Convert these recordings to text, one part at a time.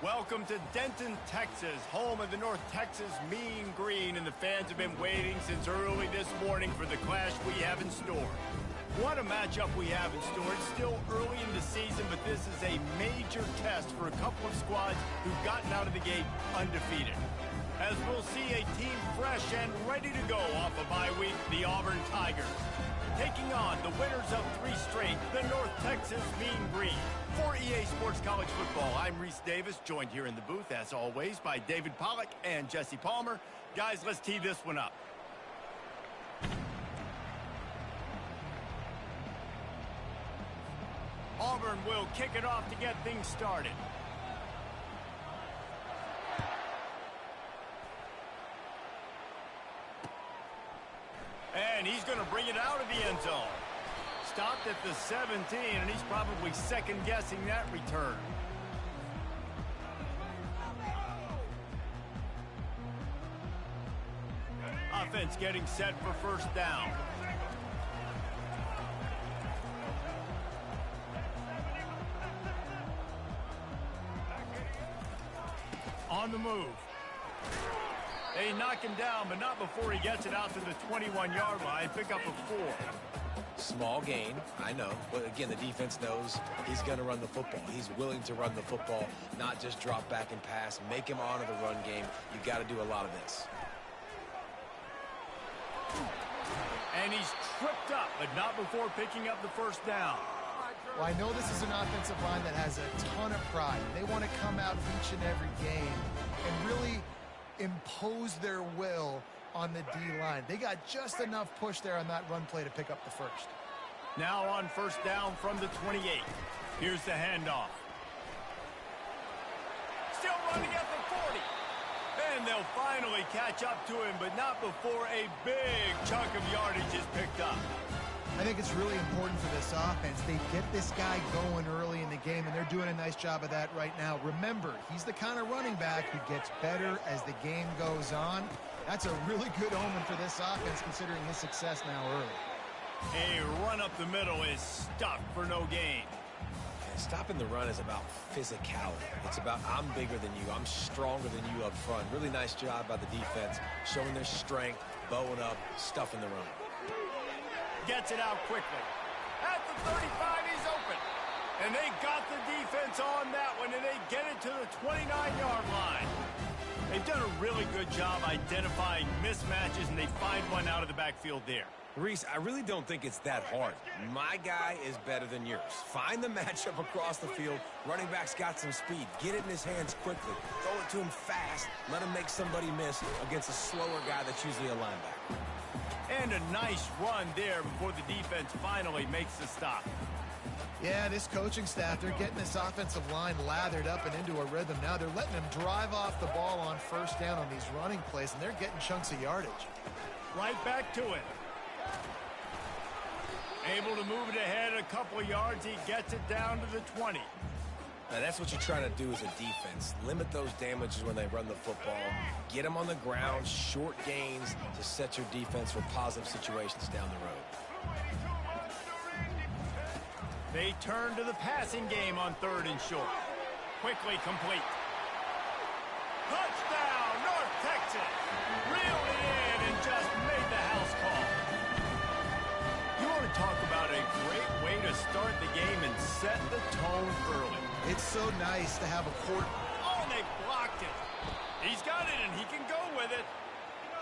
Welcome to Denton, Texas, home of the North Texas Mean Green, and the fans have been waiting since early this morning for the clash we have in store. What a matchup we have in store. It's still early in the season, but this is a major test for a couple of squads who've gotten out of the gate undefeated. As we'll see a team fresh and ready to go off a bye week, the Auburn Tigers. Taking on the winners of 3 straight, the North Texas Mean Green. For EA Sports College Football, I'm Reese Davis, joined here in the booth, as always, by David Pollack and Jesse Palmer. Guys, let's tee this one up. Auburn will kick it off to get things started. And he's going to bring it out of the end zone. Stopped at the 17, and he's probably second-guessing that return. Offense getting set for first down. On the move. They knock him down, but not before he gets it out to the 21-yard line. Pick up a 4. Small gain, I know. But again, the defense knows he's going to run the football. He's willing to run the football, not just drop back and pass. Make him honor the run game. You got to do a lot of this. And he's tripped up, but not before picking up the first down. Well, I know this is an offensive line that has a ton of pride. They want to come out each and every game and really impose their will on the D-line. They got just enough push there on that run play to pick up the first. Now on first down from the 28. Here's the handoff. Still running at the 40. And they'll finally catch up to him, but not before a big chunk of yardage is picked up. I think it's really important for this offense. They get this guy going early in the game, and they're doing a nice job of that right now. Remember, he's the kind of running back who gets better as the game goes on. That's a really good omen for this offense, considering his success now early. A run up the middle is stopped for no gain. And stopping the run is about physicality. It's about I'm bigger than you. I'm stronger than you up front. Really nice job by the defense, showing their strength, bowing up, stuffing the run. Gets it out quickly. At the 35, he's open. And they got the defense on that one, and they get it to the 29-yard line. They've done a really good job identifying mismatches, and they find one out of the backfield there. Reese, I really don't think it's that hard. My guy is better than yours. Find the matchup across the field. Running back's got some speed. Get it in his hands quickly. Throw it to him fast. Let him make somebody miss against a slower guy that's usually a linebacker. And a nice run there before the defense finally makes the stop. Yeah, this coaching staff, they're getting this offensive line lathered up and into a rhythm now. They're letting them drive off the ball on first down on these running plays, and they're getting chunks of yardage. Right back to it. Able to move it ahead a couple of yards. He gets it down to the 20. Now, that's what you're trying to do as a defense. Limit those damages when they run the football. Get them on the ground, short gains to set your defense for positive situations down the road. They turn to the passing game on 3rd and short. Quickly complete. Touchdown, North Texas. Reeled it in and just made the house call. You want to talk about a great way to start the game and set the tone early. It's so nice to have a quarter. Oh, they blocked it. He's got it, and he can go with it.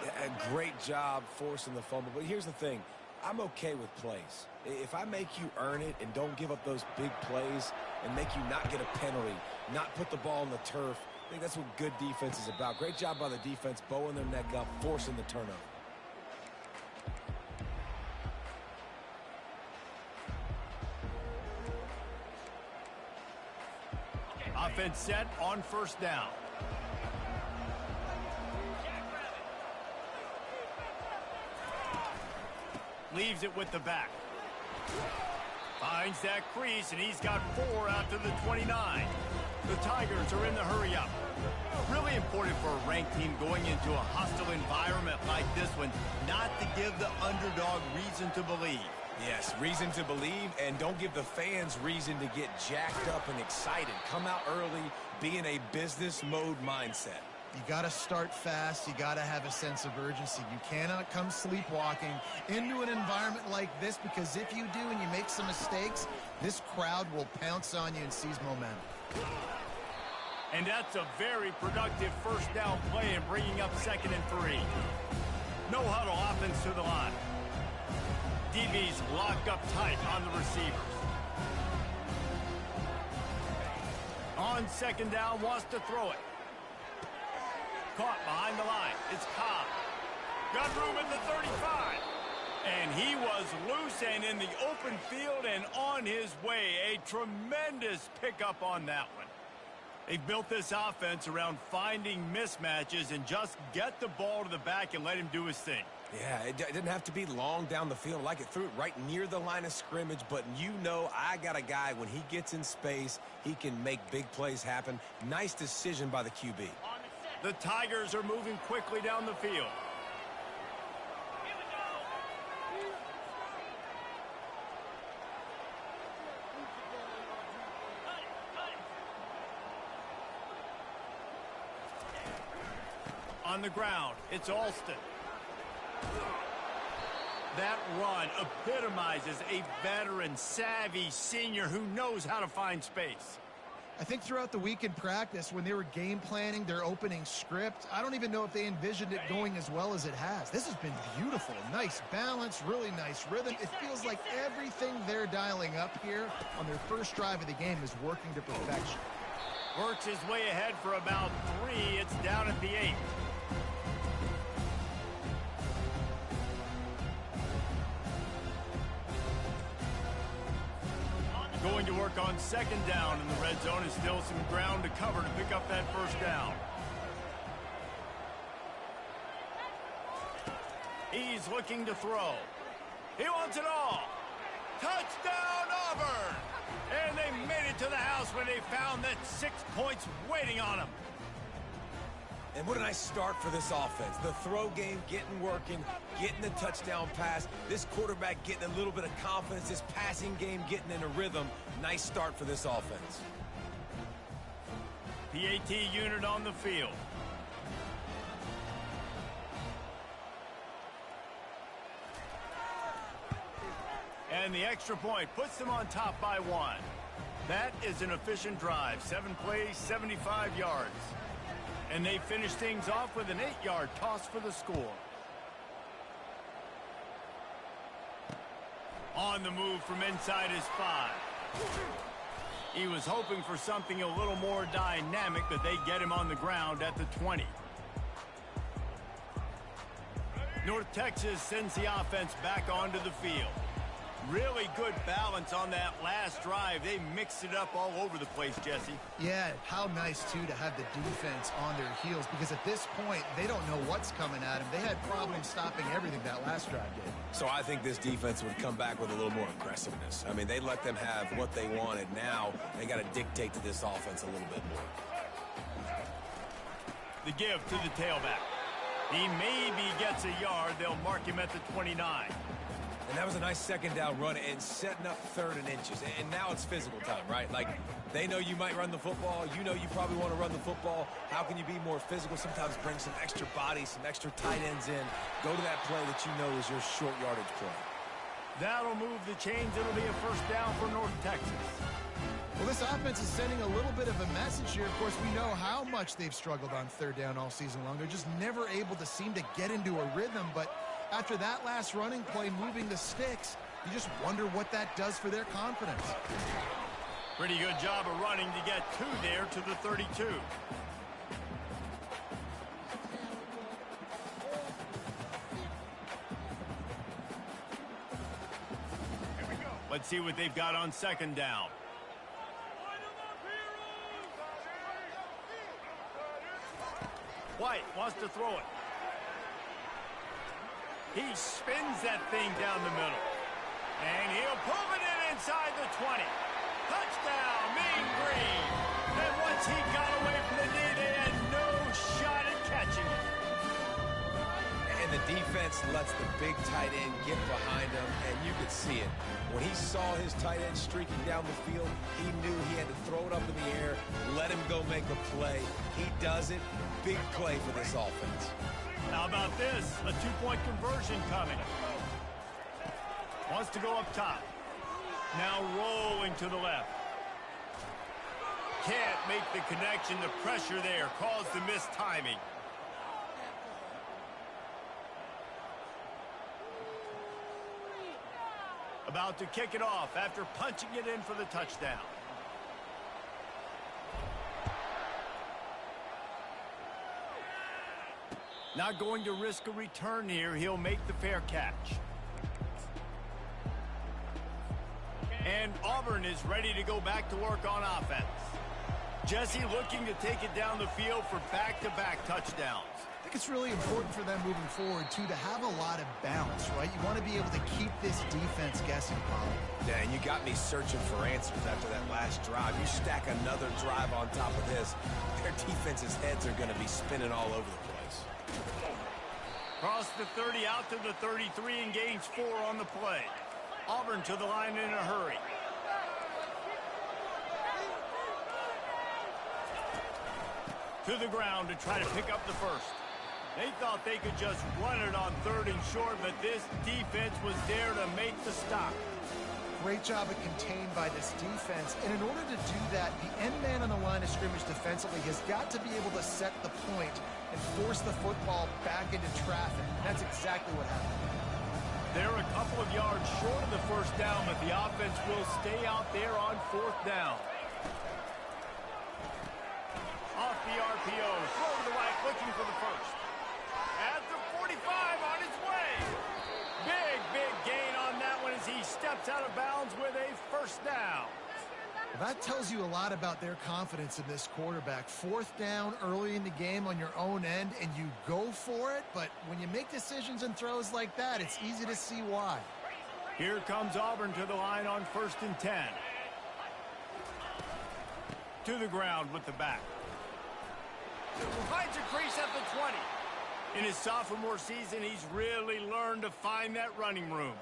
Yeah, a great job forcing the fumble. But here's the thing. I'm okay with plays. If I make you earn it and don't give up those big plays and make you not get a penalty, not put the ball on the turf, I think that's what good defense is about. Great job by the defense, bowing their neck up, forcing the turnover. Offense set on first down. Leaves it with the back. Finds that crease, and he's got 4 out to the 29. The Tigers are in the hurry-up. Really important for a ranked team going into a hostile environment like this one not to give the underdog reason to believe. Yes, reason to believe, and don't give the fans reason to get jacked up and excited. Come out early, be in a business mode mindset. You got to start fast. You got to have a sense of urgency. You cannot come sleepwalking into an environment like this, because if you do and you make some mistakes, this crowd will pounce on you and seize momentum. And that's a very productive first down play in bringing up 2nd and 3. No huddle offense to the line. DB's locked up tight on the receivers. On 2nd down, wants to throw it. Caught behind the line. It's Cobb. Got room at the 35. And he was loose and in the open field and on his way. A tremendous pickup on that one. They've built this offense around finding mismatches and just get the ball to the back and let him do his thing. Yeah, it didn't have to be long down the field. Like it threw it right near the line of scrimmage, but you know I got a guy, when he gets in space, he can make big plays happen. Nice decision by the QB. The Tigers are moving quickly down the field. On the ground, it's Alston. That run epitomizes a veteran, savvy senior who knows how to find space. I think throughout the week in practice, when they were game planning their opening script, I don't even know if they envisioned it going as well as it has. This has been beautiful. Nice balance, really nice rhythm. It feels like everything they're dialing up here on their first drive of the game is working to perfection. Works his way ahead for about 3. It's down at the 8. Going to work on 2nd down in the red zone, and still some ground to cover to pick up that first down. He's looking to throw. He wants it all. Touchdown, Auburn! And they made it to the house when they found that 6 points waiting on them. And what a nice start for this offense. The throw game getting working, getting the touchdown pass. This quarterback getting a little bit of confidence. This passing game getting in a rhythm. Nice start for this offense. PAT unit on the field. And the extra point puts them on top by 1. That is an efficient drive. 7 plays, 75 yards. And they finish things off with an 8-yard toss for the score. On the move from inside his 5. He was hoping for something a little more dynamic, but they get him on the ground at the 20. North Texas sends the offense back onto the field. Really good balance on that last drive. They mixed it up all over the place, Jesse. Yeah, how nice, too, to have the defense on their heels, because at this point, they don't know what's coming at them. They had problems stopping everything that last drive did. So I think this defense would come back with a little more aggressiveness. I mean, they let them have what they wanted. Now they got to dictate to this offense a little bit more. The give to the tailback. He maybe gets a yard. They'll mark him at the 29. And that was a nice 2nd down run and setting up 3rd and inches. And now it's physical time, right? Like, they know you might run the football. You know you probably want to run the football. How can you be more physical? Sometimes bring some extra bodies, some extra tight ends in. Go to that play that you know is your short yardage play. That'll move the chains. It'll be a first down for North Texas. Well, this offense is sending a little bit of a message here. Of course, we know how much they've struggled on 3rd down all season long. They're just never able to seem to get into a rhythm, but after that last running play, moving the sticks, you just wonder what that does for their confidence. Pretty good job of running to get 2 there to the 32. Let's see what they've got on 2nd down. White wants to throw it. He spins that thing down the middle. And he'll pull it in inside the 20. Touchdown, Mean Green. And once he got away from the knee, they had no shot at catching it. And the defense lets the big tight end get behind him, and you could see it. When he saw his tight end streaking down the field, he knew he had to throw it up in the air, let him go make a play. He does it. Big play for this offense. How about this? A two-point conversion coming. Wants to go up top. Now rolling to the left. Can't make the connection. The pressure there caused the missed timing. About to kick it off after punching it in for the touchdown. Not going to risk a return here. He'll make the fair catch. And Auburn is ready to go back to work on offense. Jesse looking to take it down the field for back-to-back touchdowns. I think it's really important for them moving forward, too, to have a lot of balance, right? You want to be able to keep this defense guessing, Paul. Yeah, and you got me searching for answers after that last drive. You stack another drive on top of this, their defense's heads are going to be spinning all over the place. Cross the 30 out to the 33 and gains 4 on the play. Auburn to the line in a hurry. To the ground to try to pick up the first. They thought they could just run it on 3rd and short, but this defense was there to make the stop. Great job of contained by this defense. And in order to do that, the end man on the line of scrimmage defensively has got to be able to set the point and force the football back into traffic. That's exactly what happened. They're a couple of yards short of the first down, but the offense will stay out there on 4th down. Off the RPO, throw to the right, looking for the first. At the 45, on his way. Big gain on that one as he steps out of bounds with a first down. Well, that tells you a lot about their confidence in this quarterback. 4th down early in the game on your own end, and you go for it. But when you make decisions and throws like that, it's easy to see why. Here comes Auburn to the line on 1st and 10. To the ground with the back. Finds a crease at the 20. In his sophomore season, he's really learned to find that running room.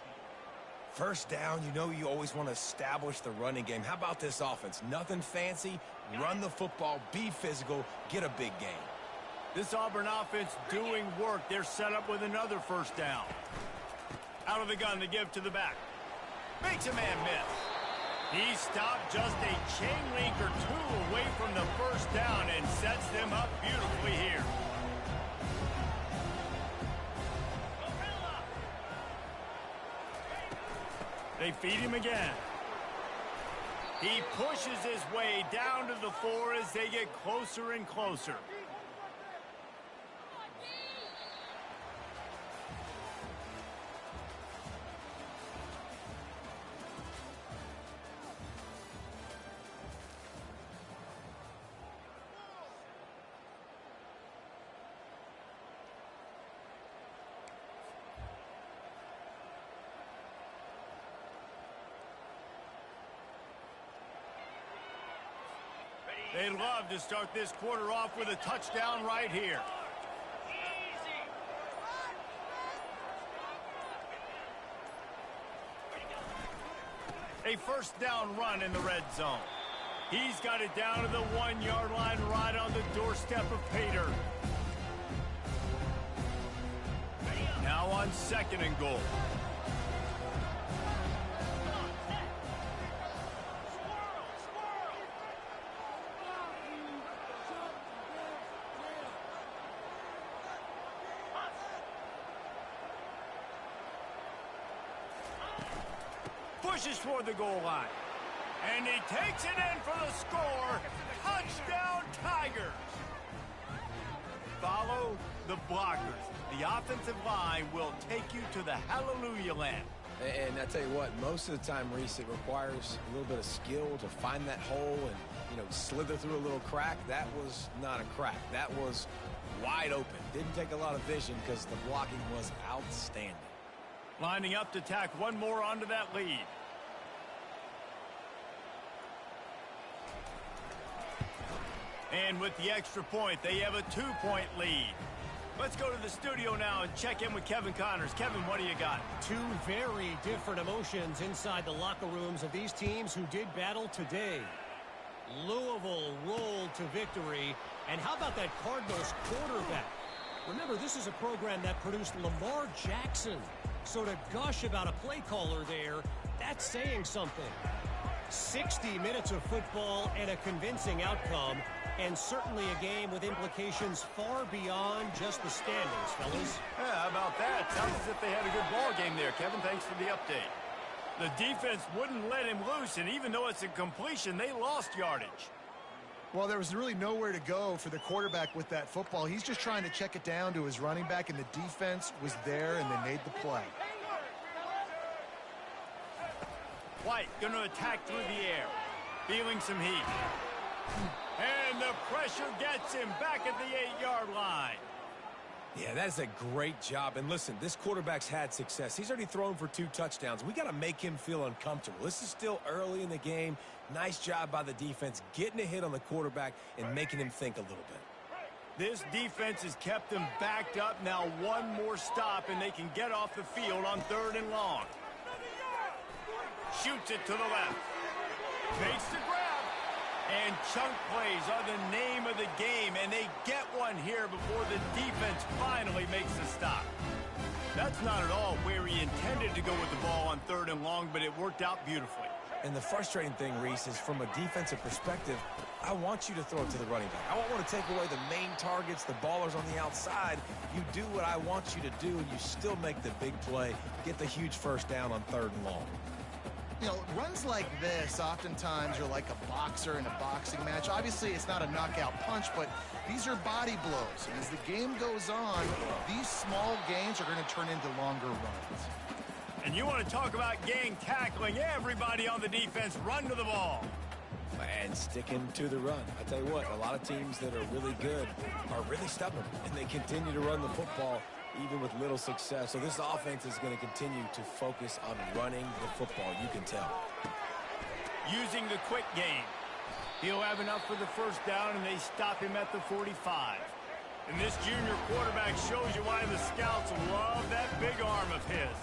First down, you know you always want to establish the running game. How about this offense? Nothing fancy. Run the football, be physical, get a big gain. This Auburn offense doing work. They're set up with another first down. Out of the gun to give to the back. Makes a man miss. He stopped just a chain link or 2 away from the first down and sets them up beautifully here. They feed him again. He pushes his way down to the 4 as they get closer and closer. They'd love to start this quarter off with a touchdown right here. A first down run in the red zone. He's got it down to the 1-yard line right on the doorstep of Pater. Now on 2nd and goal. Pushes toward the goal line. And he takes it in for the score. Touchdown, Tigers. Follow the blockers. The offensive line will take you to the hallelujah land. And I tell you what, most of the time, Reese, it requires a little bit of skill to find that hole and, slither through a little crack. That was not a crack. That was wide open. Didn't take a lot of vision because the blocking was outstanding. Lining up to tack one more onto that lead. And with the extra point, they have a 2-point lead. Let's go to the studio now and check in with Kevin Connors. Kevin, what do you got? Two very different emotions inside the locker rooms of these teams who did battle today. Louisville rolled to victory. And how about that Cardinals quarterback? Remember, this is a program that produced Lamar Jackson. So to gush about a play caller there, that's saying something. 60 minutes of football and a convincing outcome, and certainly a game with implications far beyond just the standings, fellas. Yeah, how about that? Sounds as if they had a good ball game there, Kevin. Thanks for the update. The defense wouldn't let him loose, and even though it's a completion, they lost yardage. Well, there was really nowhere to go for the quarterback with that football. He's just trying to check it down to his running back, and the defense was there, and they made the play. White going to attack through the air. Feeling some heat. And the pressure gets him back at the 8-yard line. Yeah, that's a great job. And listen, this quarterback's had success. He's already thrown for 2 touchdowns. We got to make him feel uncomfortable. This is still early in the game. Nice job by the defense, getting a hit on the quarterback and making him think a little bit. This defense has kept them backed up. Now one more stop, and they can get off the field on 3rd and long. Shoots it to the left. Makes the grab. And chunk plays are the name of the game, and they get one here before the defense finally makes the stop. That's not at all where he intended to go with the ball on 3rd and long, but it worked out beautifully. And the frustrating thing, Reese, is from a defensive perspective, I want you to throw it to the running back. I don't want to take away the main targets, the ballers on the outside. You do what I want you to do, and you still make the big play, get the huge first down on 3rd and long. You know, runs like this oftentimes are like a boxer in a boxing match. Obviously, it's not a knockout punch, but these are body blows. And as the game goes on, these small gains are going to turn into longer runs. And you want to talk about gang tackling, everybody on the defense run to the ball. And sticking to the run. I tell you what, a lot of teams that are really good are really stubborn, and they continue to run the football even with little success. So this offense is going to continue to focus on running the football, you can tell. Using the quick game. He'll have enough for the first down, and they stop him at the 45. And this junior quarterback shows you why the scouts love that big arm of his.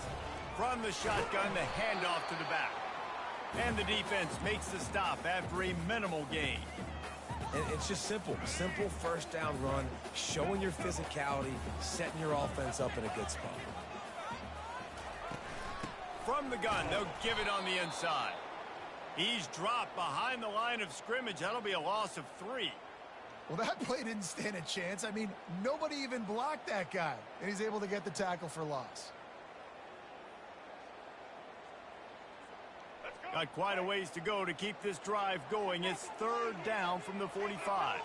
From the shotgun, the handoff to the back. And the defense makes the stop after a minimal gain. And it's just simple. Simple first down run, showing your physicality, setting your offense up in a good spot. From the gun, they'll give it on the inside. He's dropped behind the line of scrimmage. That'll be a loss of 3. Well, that play didn't stand a chance. I mean, nobody even blocked that guy, and he's able to get the tackle for loss. Got quite a ways to go to keep this drive going. It's 3rd down from the 45.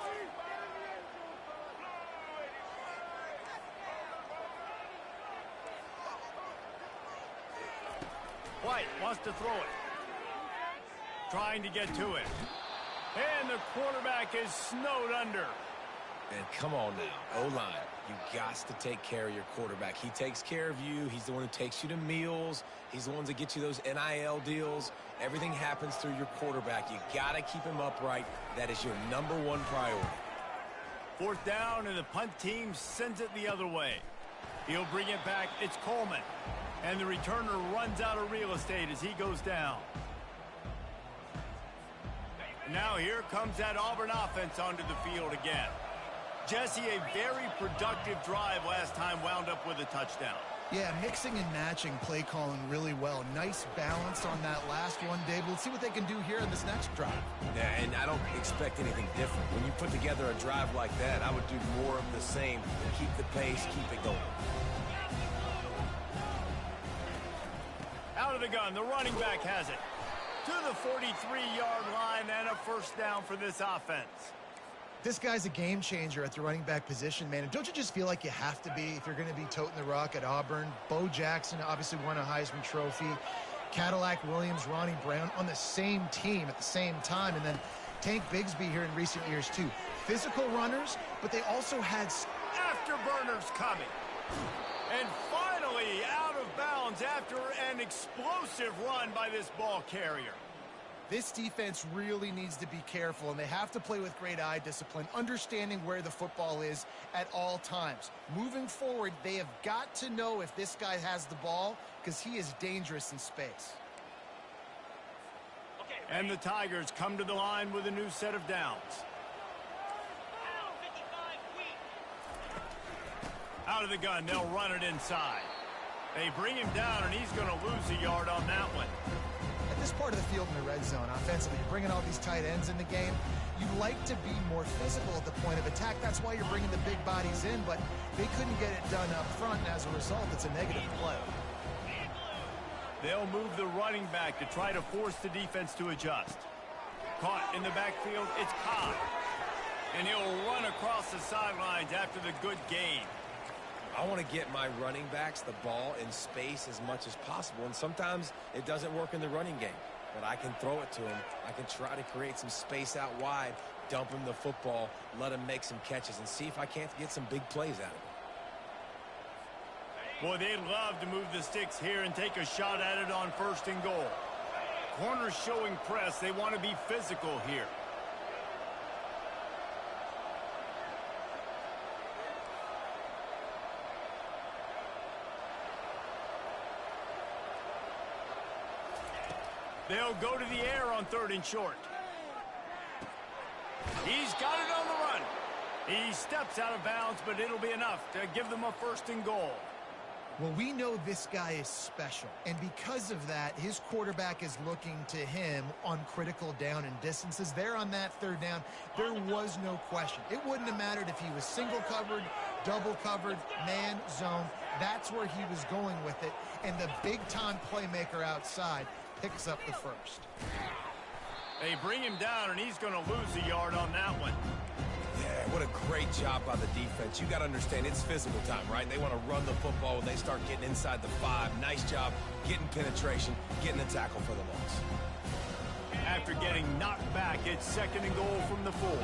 White wants to throw it. Trying to get to it. And the quarterback is snowed under. And come on now, O-line. You got to take care of your quarterback. He takes care of you. He's the one who takes you to meals. He's the one that gets you those NIL deals. Everything happens through your quarterback. You got to keep him upright. That is your #1 priority. 4th down, and the punt team sends it the other way. He'll bring it back. It's Coleman. And the returner runs out of real estate as he goes down. Now here comes that Auburn offense onto the field again. Jesse, a very productive drive last time, wound up with a touchdown. Yeah, mixing and matching play calling really well. Nice balance on that last one, Dave. Let's see what they can do here in this next drive. Yeah, and I don't expect anything different. When you put together a drive like that, I would do more of the same. Keep the pace, keep it going. Out of the gun, the running back has it. To the 43-yard line and a first down for this offense. This guy's a game changer at the running back position, man. And don't you just feel like you have to be if you're going to be toting the rock at Auburn? Bo Jackson obviously won a Heisman Trophy. Cadillac Williams, Ronnie Brown on the same team at the same time. And then Tank Bigsby here in recent years, too. Physical runners, but they also had afterburners coming. And finally out of bounds after an explosive run by this ball carrier. This defense really needs to be careful, and they have to play with great eye discipline, understanding where the football is at all times. Moving forward, they have got to know if this guy has the ball, because he is dangerous in space. And the Tigers come to the line with a new set of downs. Out of the gun, they'll run it inside. They bring him down, and he's going to lose a yard on that one. At this part of the field in the red zone, offensively, you're bringing all these tight ends in the game. You like to be more physical at the point of attack. That's why you're bringing the big bodies in, but they couldn't get it done up front, and as a result, it's a negative play. They'll move the running back to try to force the defense to adjust. Caught in the backfield, it's Cobb. And he'll run across the sidelines after the good gain. I want to get my running backs the ball in space as much as possible, and sometimes it doesn't work in the running game. But I can throw it to him. I can try to create some space out wide, dump him the football, let him make some catches, and see if I can't get some big plays out of him. Boy, they'd love to move the sticks here and take a shot at it on 1st and goal. Corners showing press. They want to be physical here. They'll go to the air on 3rd and short. He's got it on the run. He steps out of bounds, but it'll be enough to give them a 1st and goal. Well, we know this guy is special, and because of that, his quarterback is looking to him on critical down and distances. There on that 3rd down, there was no question. It wouldn't have mattered if he was single covered, double covered, man, zone. That's where he was going with it, and the big-time playmaker outside picks up the 1st. They bring him down, and he's going to lose a yard on that one. Yeah, what a great job by the defense. You got to understand, it's physical time, right? They want to run the football when they start getting inside the 5. Nice job getting penetration, getting the tackle for the loss. After getting knocked back, it's 2nd and goal from the 4.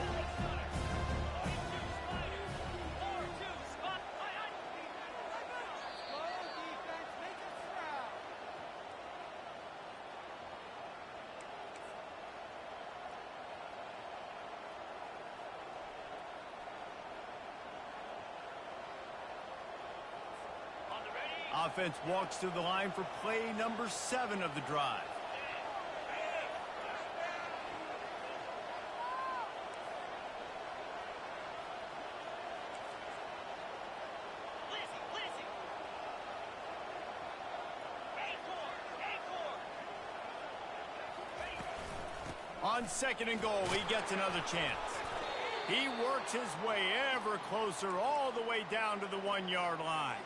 Offense walks to the line for play number 7 of the drive. On 2nd and goal, he gets another chance. He works his way ever closer all the way down to the 1-yard line.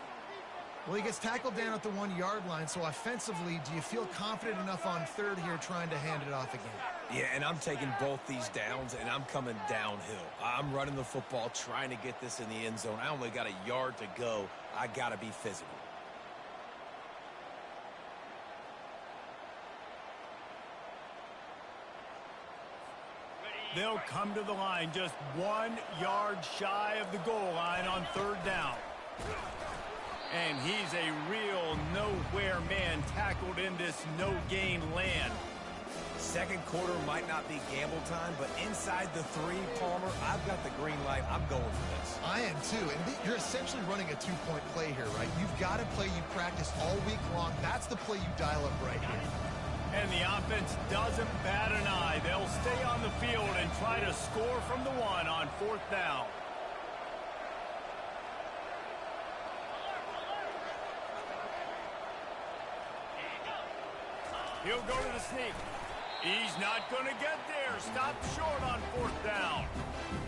Well, he gets tackled down at the 1-yard line, so offensively, do you feel confident enough on 3rd here trying to hand it off again? Yeah, and I'm taking both these downs, and I'm coming downhill. I'm running the football, trying to get this in the end zone. I only got a yard to go. I got to be physical. They'll come to the line just 1 yard shy of the goal line on 3rd down. And he's a real nowhere man tackled in this no-gain land. 2nd quarter might not be gamble time, but inside the 3, Palmer, I've got the green light. I'm going for this. I am too, and you're essentially running a 2-point play here, right? You've got a play you practice all week long. That's the play you dial up right here. And the offense doesn't bat an eye. They'll stay on the field and try to score from the 1 on 4th down. He'll go to the sneak. He's not going to get there. Stop short on 4th down.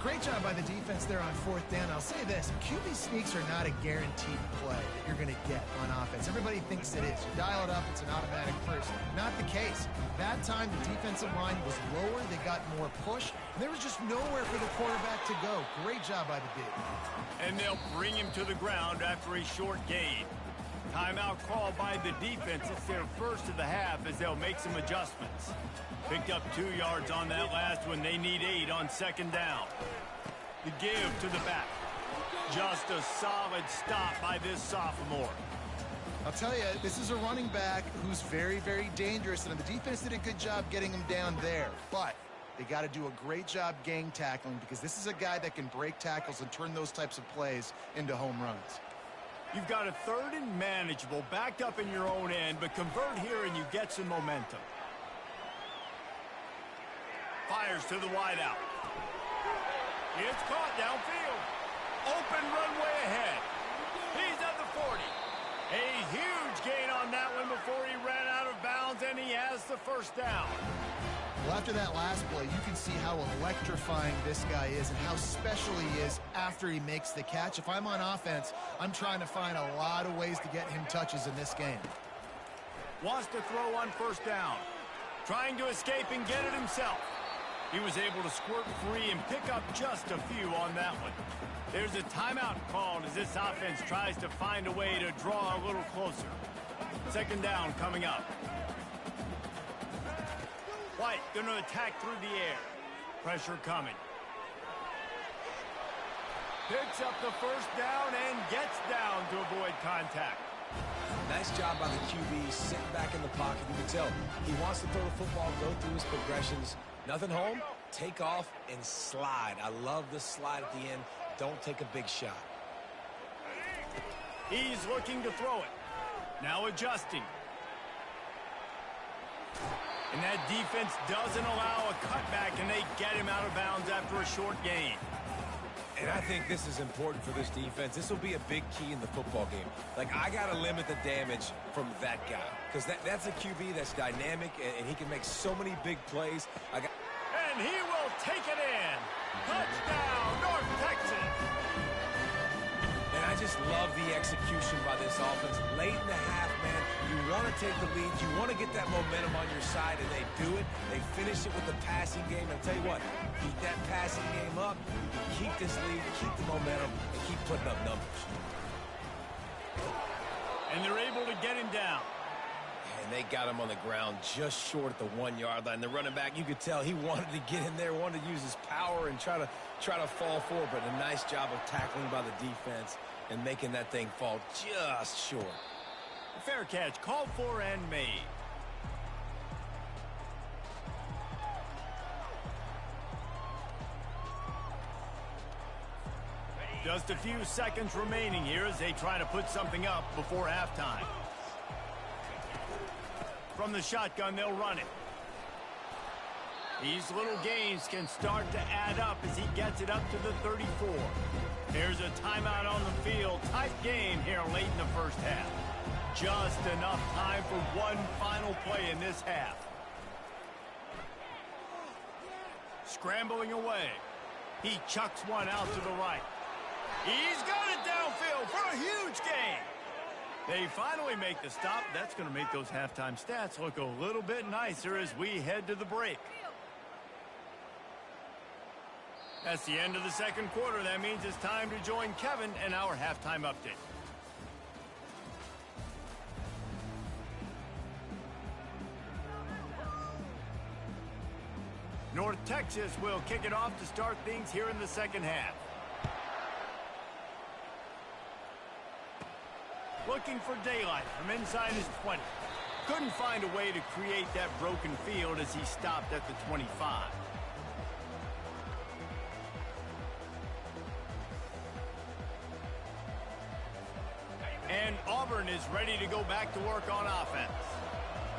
Great job by the defense there on 4th down. I'll say this, QB sneaks are not a guaranteed play that you're going to get on offense. Everybody thinks it is. You dial it up, it's an automatic first. Not the case. That time, the defensive line was lower. They got more push. There was just nowhere for the quarterback to go. Great job by the D. And they'll bring him to the ground after a short gain. Timeout called by the defense. It's their 1st of the half as they'll make some adjustments. Picked up 2 yards on that last one. They need 8 on 2nd down. The give to the back. Just a solid stop by this sophomore. I'll tell you, this is a running back who's very, very dangerous, and the defense did a good job getting him down there. But they got to do a great job gang tackling because this is a guy that can break tackles and turn those types of plays into home runs. You've got a 3rd and manageable backed up in your own end, but convert here and you get some momentum. Fires to the wideout. It's caught downfield. Open runway ahead. He's at the 40. A huge gain on that one before he ran out of bounds, and he has the first down. Well, after that last play, you can see how electrifying this guy is and how special he is after he makes the catch. If I'm on offense, I'm trying to find a lot of ways to get him touches in this game. Wants to throw on 1st down. Trying to escape and get it himself. He was able to squirt free and pick up just a few on that one. There's a timeout called as this offense tries to find a way to draw a little closer. 2nd down coming up. White going to attack through the air. Pressure coming. Picks up the 1st down and gets down to avoid contact. Nice job by the QB sitting back in the pocket. You can tell he wants to throw the football, go through his progressions. Nothing home, take off and slide. I love the slide at the end. Don't take a big shot. He's looking to throw it. Now adjusting. And that defense doesn't allow a cutback, and they get him out of bounds after a short gain. And I think this is important for this defense. This will be a big key in the football game. Like, I got to limit the damage from that guy because that's a QB that's dynamic, and he can make so many big plays. And he will take it in. Touchdown, North Texas. And I just love the execution by this offense. Late in the half, man, you want to take the lead. You want to get that momentum on your side, and they do it. They finish it with the passing game. And I'll tell you what, keep that passing game up. You can keep this lead, keep the momentum, and keep putting up numbers. And they're able to get him down. And they got him on the ground just short at the 1-yard line. The running back, you could tell he wanted to get in there, wanted to use his power and try to fall forward, but a nice job of tackling by the defense and making that thing fall just short. Fair catch, called for and made. Just a few seconds remaining here as they try to put something up before halftime. From the shotgun, they'll run it. These little gains can start to add up as he gets it up to the 34. There's a timeout on the field. Tight game here late in the 1st half. Just enough time for one final play in this half. Scrambling away. He chucks one out to the right. He's got it downfield for a huge gain. They finally make the stop. That's going to make those halftime stats look a little bit nicer as we head to the break. That's the end of the 2nd quarter. That means it's time to join Kevin and our halftime update. North Texas will kick it off to start things here in the 2nd half. Looking for daylight from inside his 20. Couldn't find a way to create that broken field as he stopped at the 25. And Auburn is ready to go back to work on offense.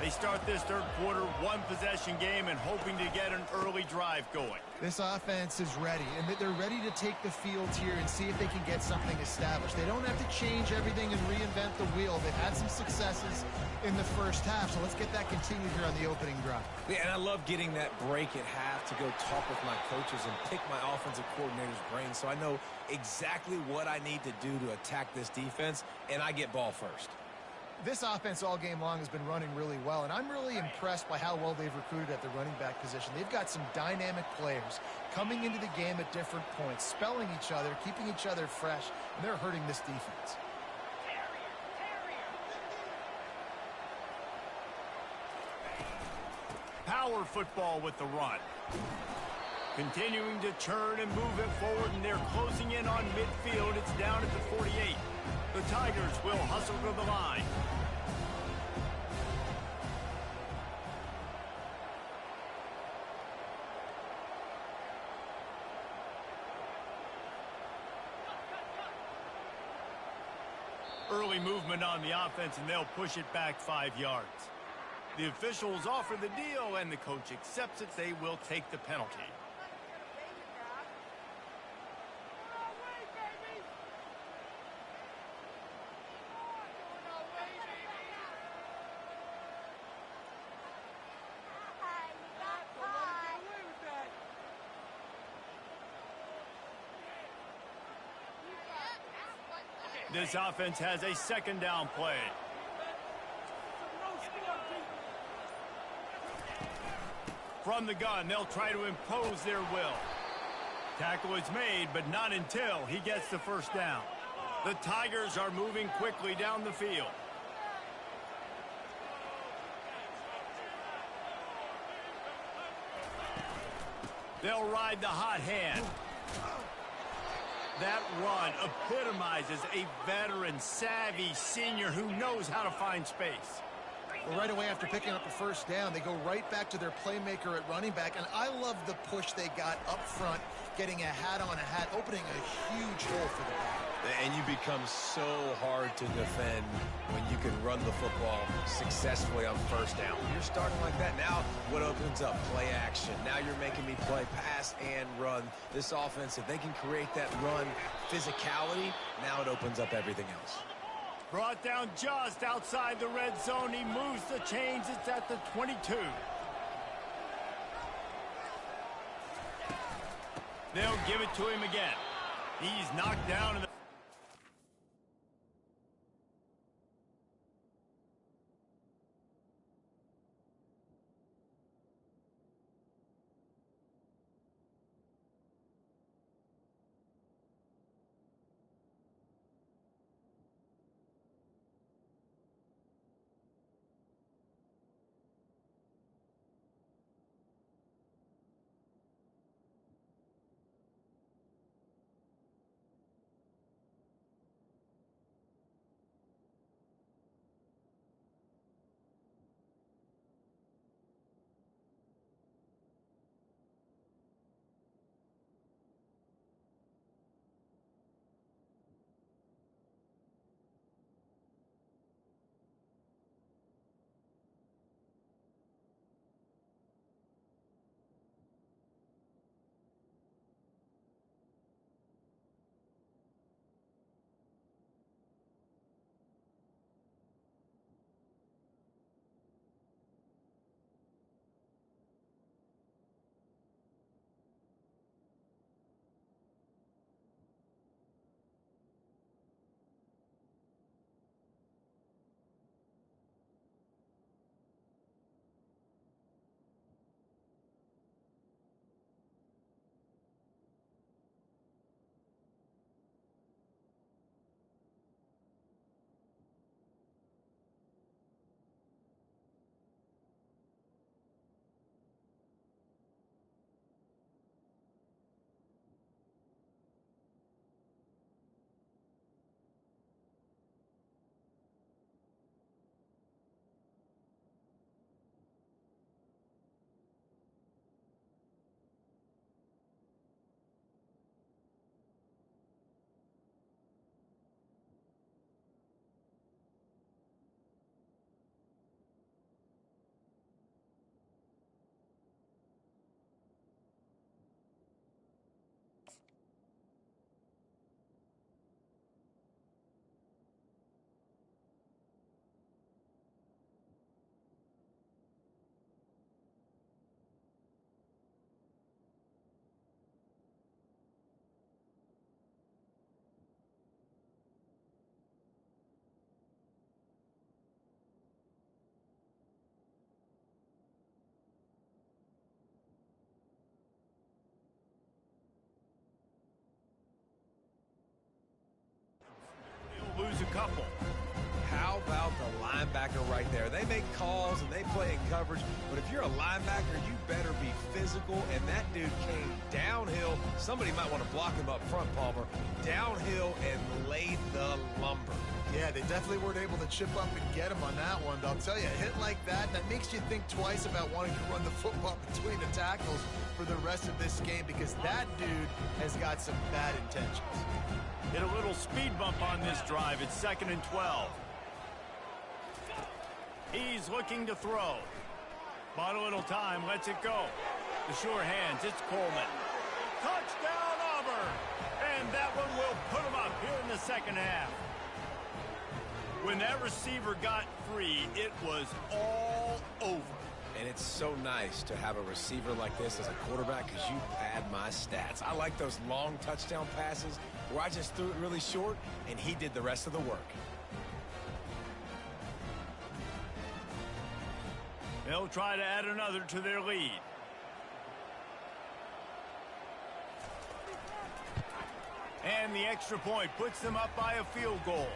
They start this 3rd quarter, 1-possession game and hoping to get an early drive going. This offense is ready, and they're ready to take the field here and see if they can get something established. They don't have to change everything and reinvent the wheel. They've had some successes in the 1st half, so let's get that continued here on the opening drive. Yeah, and I love getting that break at half to go talk with my coaches and pick my offensive coordinator's brain so I know exactly what I need to do to attack this defense, and I get ball first. This offense all game long has been running really well, and I'm really impressed by how well they've recruited at the running back position. They've got some dynamic players coming into the game at different points, spelling each other, keeping each other fresh, and they're hurting this defense. Power football with the run. Continuing to churn and move it forward, and they're closing in on midfield. It's down at the 48. The Tigers will hustle to the line. Early movement on the offense, and they'll push it back 5 yards. The officials offer the deal, and the coach accepts it. They will take the penalty. This offense has a second down play. From the gun, they'll try to impose their will. Tackle is made, but not until he gets the first down. The Tigers are moving quickly down the field. They'll ride the hot hand. That run epitomizes a veteran, savvy senior who knows how to find space. Well, right away after picking up a first down, they go right back to their playmaker at running back, and I love the push they got up front, getting a hat on a hat, opening a huge hole for the back. And you become so hard to defend when you can run the football successfully on first down. When you're starting like that, now what opens up? Play action. Now you're making me play pass and run. This offense, if they can create that run physicality, now it opens up everything else. Brought down just outside the red zone. He moves the chains. It's at the 22. They'll give it to him again. He's knocked down in the about the linebacker right there? They make calls and they play in coverage, but if you're a linebacker, you better be physical, and that dude came downhill. Somebody might want to block him up front, Palmer. Downhill and laid the lumber. Yeah, they definitely weren't able to chip up and get him on that one. But I'll tell you, a hit like that makes you think twice about wanting to run the football between the tackles for the rest of this game, because that dude has got some bad intentions. Hit a little speed bump on this drive. It's 2nd and 12. He's looking to throw. Bought a little time, lets it go. The sure hands, it's Coleman. Touchdown, Auburn! And that one will put him up here in the second half. When that receiver got free, it was all over. And it's so nice to have a receiver like this as a quarterback, because you pad my stats. I like those long touchdown passes where I just threw it really short and he did the rest of the work. They'll try to add another to their lead. And the extra point puts them up by a field goal.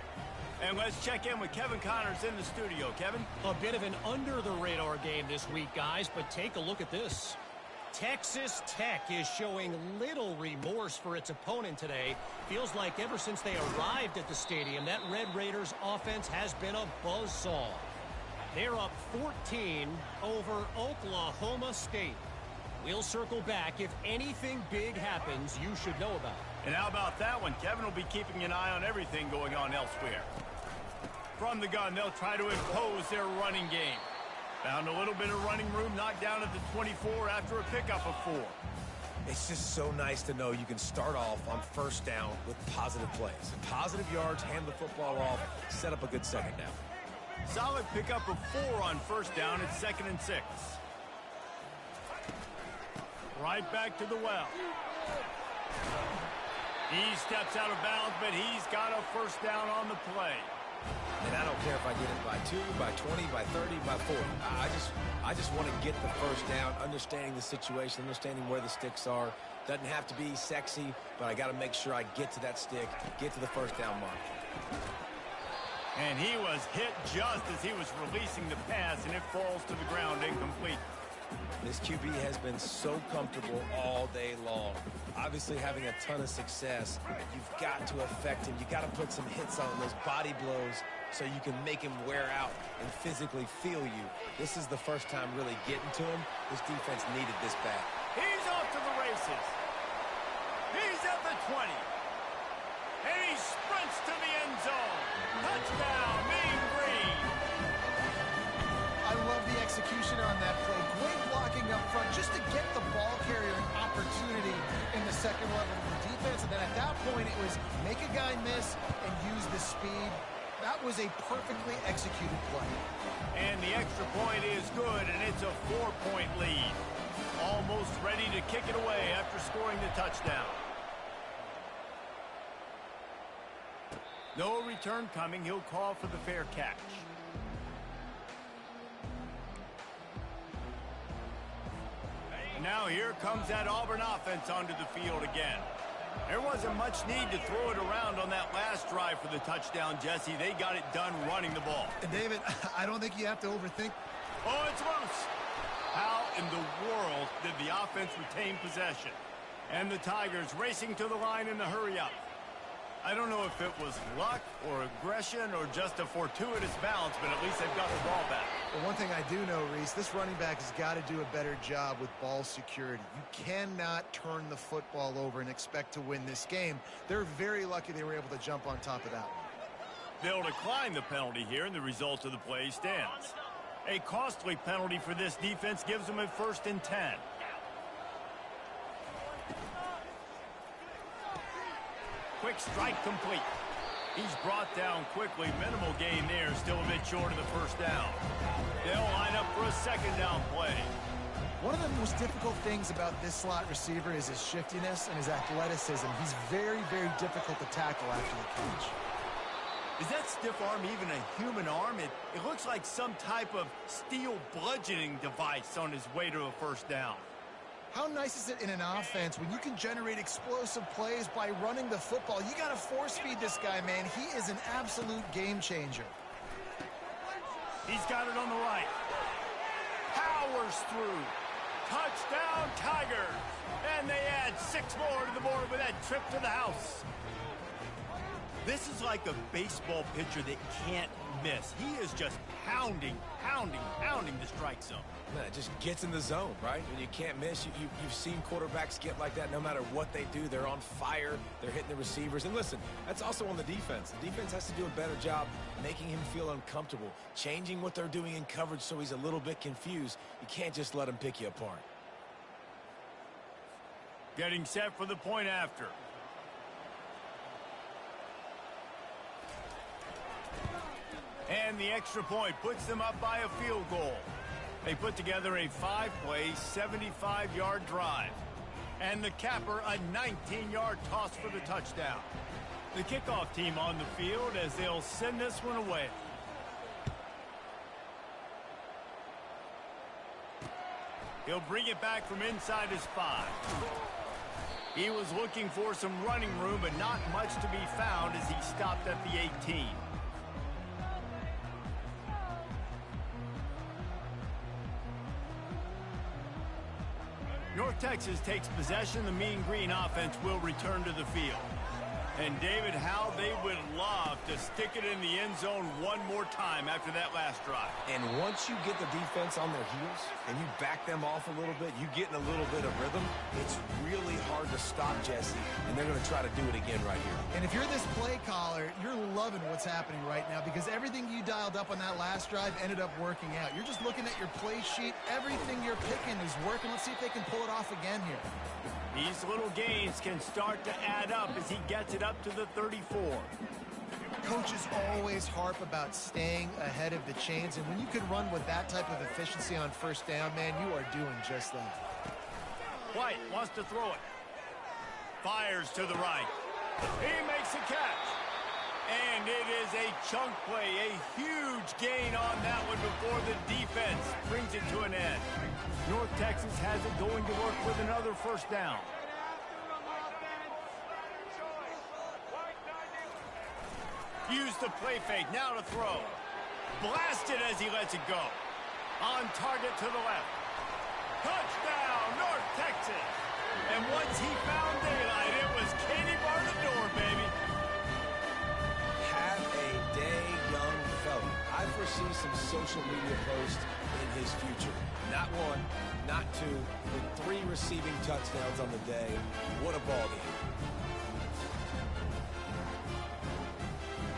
And let's check in with Kevin Connors in the studio. Kevin? A bit of an under-the-radar game this week, guys, but take a look at this. Texas Tech is showing little remorse for its opponent today. Feels like ever since they arrived at the stadium, that Red Raiders offense has been a buzzsaw. They're up 14 over Oklahoma State. We'll circle back. If anything big happens, you should know about it. And how about that one? Kevin will be keeping an eye on everything going on elsewhere. From the gun, they'll try to impose their running game. Found a little bit of running room, knocked down at the 24 after a pickup of 4. It's just so nice to know you can start off on first down with positive plays. Positive yards, hand the football off, set up a good second down. Solid pickup of 4 on first down. It's 2nd and 6. Right back to the well. He steps out of bounds, but he's got a first down on the play. And I don't care if I get it by 2, by 20, by 30, by 40. I just want to get the first down, understanding the situation, understanding where the sticks are. Doesn't have to be sexy, but I got to make sure I get to that stick, get to the first down mark. And he was hit just as he was releasing the pass, and it falls to the ground incomplete. This QB has been so comfortable all day long. Obviously having a ton of success. You've got to affect him. You've got to put some hits on those body blows so you can make him wear out and physically feel you. This is the first time really getting to him. This defense needed this bad. He's off to the races. He's at the 20. And he sprints to the end zone. Touchdown, Mean Green. I love the execution on that play. Great blocking up front just to get the ball carrier an opportunity in the second level of the defense. And then at that point, it was make a guy miss and use the speed. That was a perfectly executed play. And the extra point is good, and it's a 4-point lead. Almost ready to kick it away after scoring the touchdown. No return coming. He'll call for the fair catch. Now here comes that Auburn offense onto the field again. There wasn't much need to throw it around on that last drive for the touchdown, Jesse. They got it done running the ball. And David, I don't think you have to overthink. Oh, it's loose. How in the world did the offense retain possession? And the Tigers racing to the line in the hurry up. I don't know if it was luck or aggression or just a fortuitous bounce, but at least they've got the ball back. But one thing I do know, Reese, this running back has got to do a better job with ball security. You cannot turn the football over and expect to win this game. They're very lucky they were able to jump on top of that one. They'll decline the penalty here, and the result of the play stands. A costly penalty for this defense gives them a 1st and 10. Quick strike complete. He's brought down quickly. Minimal gain there. Still a bit short of the first down. They'll line up for a second down play. One of the most difficult things about this slot receiver is his shiftiness and his athleticism. He's very, very difficult to tackle after the catch. Is that stiff arm even a human arm? It looks like some type of steel bludgeoning device on his way to a first down. How nice is it in an offense when you can generate explosive plays by running the football? You got to force feed this guy, man. He is an absolute game changer. He's got it on the right. Powers through. Touchdown, Tigers. And they add 6 more to the board with that trip to the house. This is like a baseball pitcher that can't miss. He is just pounding the strike zone. Man, it just gets in the zone, right? When you can't miss, you've seen quarterbacks get like that no matter what they do. They're on fire. They're hitting the receivers. And listen, that's also on the defense. The defense has to do a better job making him feel uncomfortable, changing what they're doing in coverage so he's a little bit confused. You can't just let him pick you apart. Getting set for the point after. And the extra point puts them up by a field goal. They put together a 5-play, 75-yard drive. And the capper, a 19-yard toss for the touchdown. The kickoff team on the field as they'll send this one away. He'll bring it back from inside his 5. He was looking for some running room, but not much to be found as he stopped at the 18. North Texas takes possession. The Mean Green offense will return to the field. And David, how they would love to stick it in the end zone one more time after that last drive. And once you get the defense on their heels and you back them off a little bit, you get in a little bit of rhythm, it's really hard to stop Jesse, and they're going to try to do it again right here. And if you're this play caller, you're loving what's happening right now because everything you dialed up on that last drive ended up working out. You're just looking at your play sheet. Everything you're picking is working. Let's see if they can pull it off again here. These little gains can start to add up as he gets it up to the 34. Coaches always harp about staying ahead of the chains, and when you can run with that type of efficiency on first down, man, you are doing just that. White wants to throw it. Fires to the right. He makes a catch. And it is a chunk play, a huge gain on that one before the defense brings it to an end. North Texas has it going to work with another first down. Use the play fake, now to throw. Blasted as he lets it go. On target to the left. Touchdown, North Texas. And once he found daylight, it was Katie bar the door, baby. Have a day, young fella. I foresee some social media posts in his future. Not 1, not 2, but 3 receiving touchdowns on the day. What a ball game.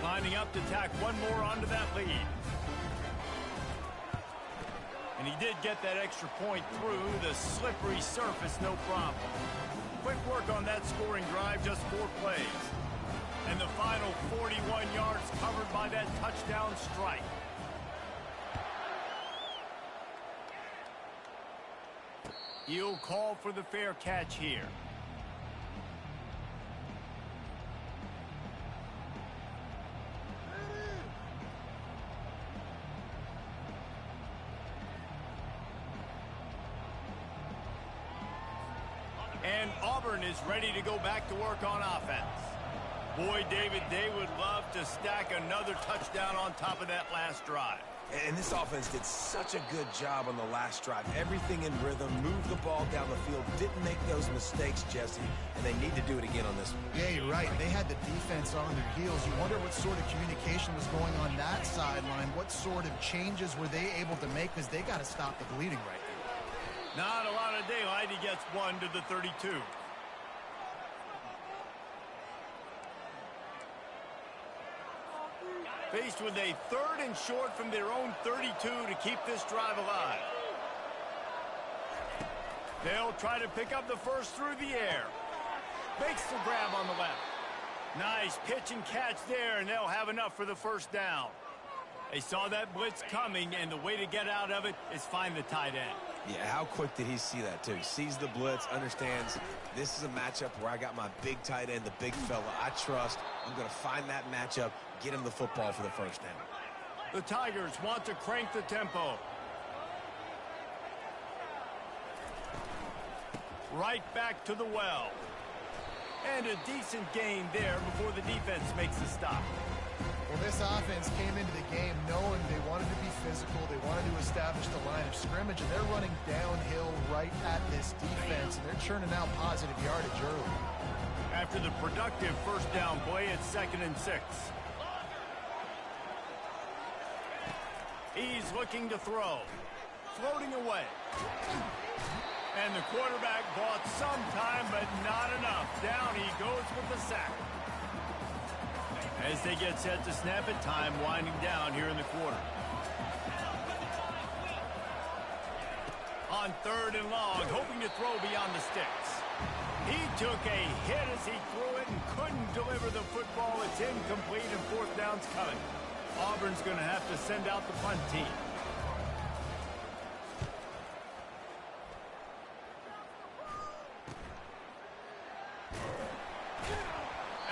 Lining up to tack one more onto that lead. And he did get that extra point through the slippery surface, no problem. Quick work on that scoring drive, just 4 plays. And the final 41 yards covered by that touchdown strike. He'll call for the fair catch here. And Auburn is ready to go back to work on offense. Boy, David, they would love to stack another touchdown on top of that last drive. And this offense did such a good job on the last drive. Everything in rhythm, moved the ball down the field, didn't make those mistakes, Jesse, and they need to do it again on this one. Yeah, you're right. They had the defense on their heels. You wonder what sort of communication was going on that sideline. What sort of changes were they able to make because they got to stop the bleeding right now. Not a lot of daylight. He gets 1 to the 32. Faced with a 3rd and short from their own 32 to keep this drive alive. They'll try to pick up the first through the air. Makes the grab on the left. Nice pitch and catch there, and they'll have enough for the first down. They saw that blitz coming, and the way to get out of it is find the tight end. Yeah, how quick did he see that, too? He sees the blitz, understands this is a matchup where I got my big tight end, the big fella I trust. I'm going to find that matchup, get him the football for the first down. The Tigers want to crank the tempo. Right back to the well. And a decent gain there before the defense makes the stop. Well, this offense came into the game knowing they wanted to be physical, they wanted to establish the line of scrimmage, and they're running downhill right at this defense, and they're churning out positive yardage early. After the productive first down play, it's 2nd and 6. He's looking to throw. Floating away. And the quarterback bought some time, but not enough. Down he goes with the sack. As they get set to snap it, time winding down here in the quarter. On 3rd and long, hoping to throw beyond the sticks. He took a hit as he threw it and couldn't deliver the football. It's incomplete and 4th down's coming. Auburn's going to have to send out the punt team.